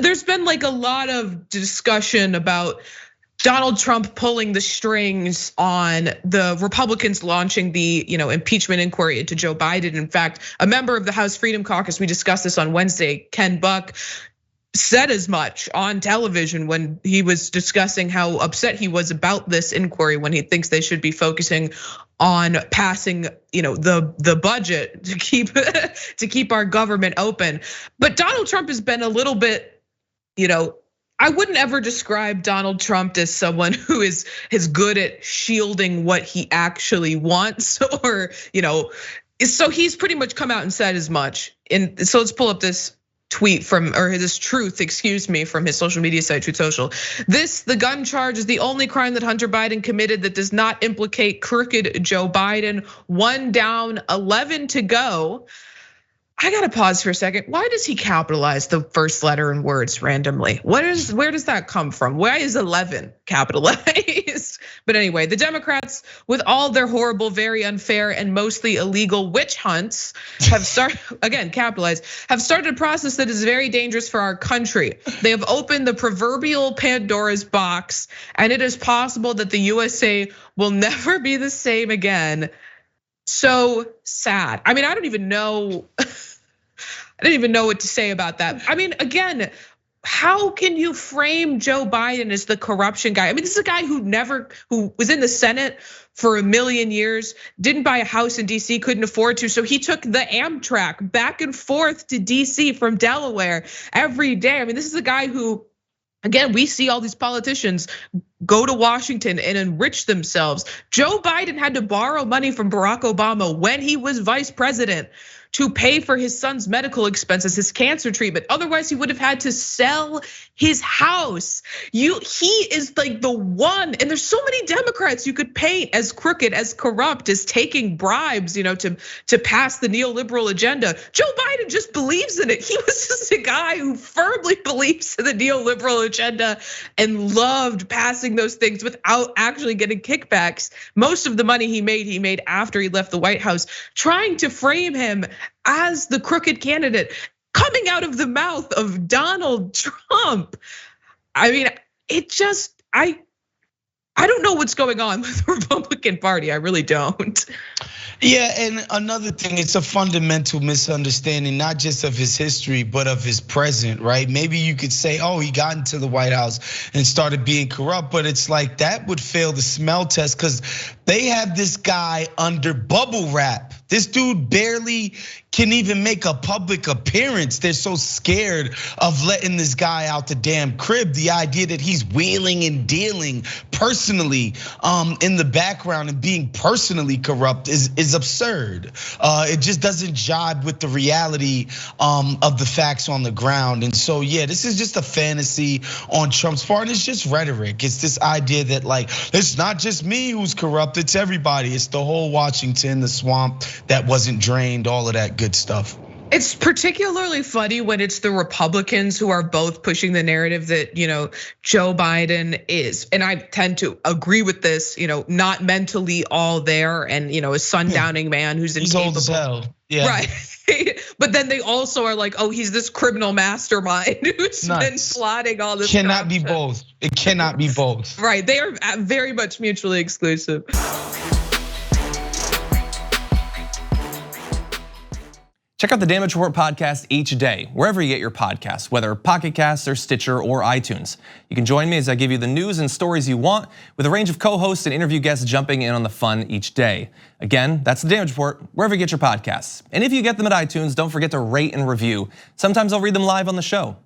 there's been like a lot of discussion about Donald Trump pulling the strings on the Republicans launching the impeachment inquiry into Joe Biden. In fact, a member of the House Freedom Caucus, we discussed this on Wednesday, Ken Buck, said as much on television when he was discussing how upset he was about this inquiry, when he thinks they should be focusing on passing, the budget to keep our government open. But Donald Trump has been a little bit, I wouldn't ever describe Donald Trump as someone who is good at shielding what he actually wants, or so he's pretty much come out and said as much. And so let's pull up this tweet from his social media site, Truth Social. The gun charge is the only crime that Hunter Biden committed that does not implicate crooked Joe Biden. 1 down, 11 to go. I gotta pause for a second. Why does he capitalize the first letter in words randomly? Where does that come from? Why is 11 capitalized? But anyway, the Democrats, with all their horrible, very unfair, and mostly illegal witch hunts, have started a process that is very dangerous for our country. They have opened the proverbial Pandora's box, and it is possible that the USA will never be the same again. So sad. I mean, I don't even know what to say about that. I mean, again, how can you frame Joe Biden as the corruption guy? I mean, this is a guy who was in the Senate for a million years, didn't buy a house in DC, couldn't afford to. So he took the Amtrak back and forth to DC from Delaware every day. I mean, this is a guy who, again, we see all these politicians go to Washington and enrich themselves. Joe Biden had to borrow money from Barack Obama when he was vice president to pay for his son's medical expenses, his cancer treatment. Otherwise, he would have had to sell his house. He is like the one, and there's so many Democrats you could paint as crooked, as corrupt, as taking bribes, to pass the neoliberal agenda. Joe Biden just believes in it. He was just a guy who firmly believes in the neoliberal agenda and loved passing those things without actually getting kickbacks. Most of the money he made after he left the White House, trying to frame him as the crooked candidate coming out of the mouth of Donald Trump. I mean, I don't know what's going on with the Republican Party. I really don't. Yeah, and another thing, it's a fundamental misunderstanding, not just of his history, but of his present, right? Maybe you could say, he got into the White House and started being corrupt, but it's like that would fail the smell test because they have this guy under bubble wrap. This dude barely can even make a public appearance. They're so scared of letting this guy out the damn crib. The idea that he's wheeling and dealing personally in the background and being personally corrupt is absurd. It just doesn't jibe with the reality of the facts on the ground. And so, yeah, this is just a fantasy on Trump's part. And it's just rhetoric. It's this idea that like, it's not just me who's corrupt, it's everybody. It's the whole Washington, the swamp that wasn't drained, all of that good stuff. It's particularly funny when it's the Republicans who are both pushing the narrative that, Joe Biden is, and I tend to agree with this, not mentally all there, and a sundowning man who's incapable. He's old as hell. Yeah. Right. But then they also are like, he's this criminal mastermind who's been plotting all this. Cannot be both. It cannot be both. Right. They are very much mutually exclusive. Check out the Damage Report podcast each day, wherever you get your podcasts, whether Pocket Casts or Stitcher or iTunes. You can join me as I give you the news and stories you want, with a range of co-hosts and interview guests jumping in on the fun each day. Again, that's the Damage Report, wherever you get your podcasts. And if you get them at iTunes, don't forget to rate and review. Sometimes I'll read them live on the show.